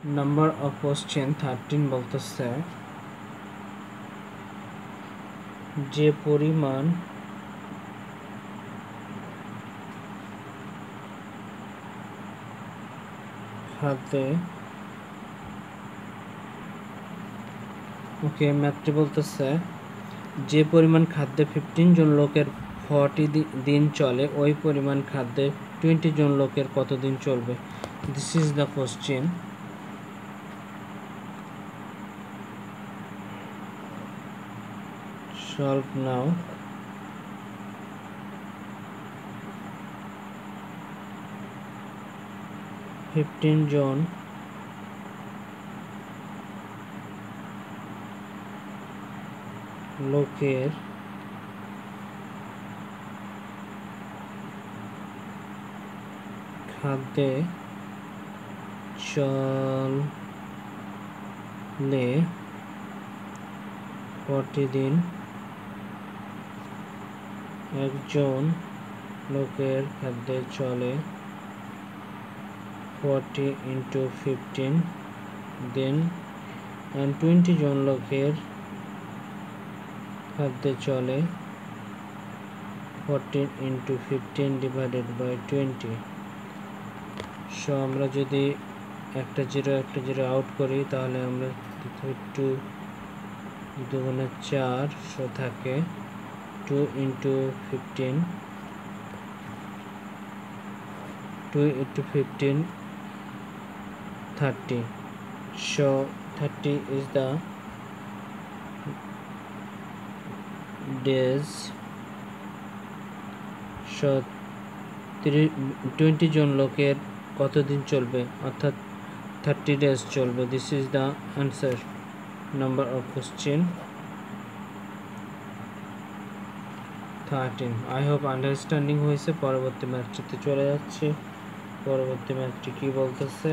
Number of question 13 বলতেছে যে পরিমাণ খাদ্যে ম্যাথটি বলতেছে যে পরিমাণ খাদ্যে 15 জন লোকের 40 দিন চলে ওই পরিমাণ খাদ্যে 20 জন লোকের কতদিন চলবে। This is the question. Solve now. জন লোকের খাদ্যে চলে 40 দিন, একজন লোকের খাদ্যে চলে 40 into 15 দিন, and 20 জন লোকের খাদ্যে চলে 40 into 15 divided by 20। সো আমরা যদি একটা জিরো আউট করি তাহলে আমরা 2 দুগুণে 4, সো থাকে 2 into 15 30। So 30 is the days. So 20 জন লোকের কতদিন চলবে, অর্থাৎ 30 days চলবে। This is the answer number of question 13। I hope understanding হয়েছে। পরবর্তী ম্যাথটিতে চলে যাচ্ছে। পরবর্তী ম্যাথটি কি বলতেছে।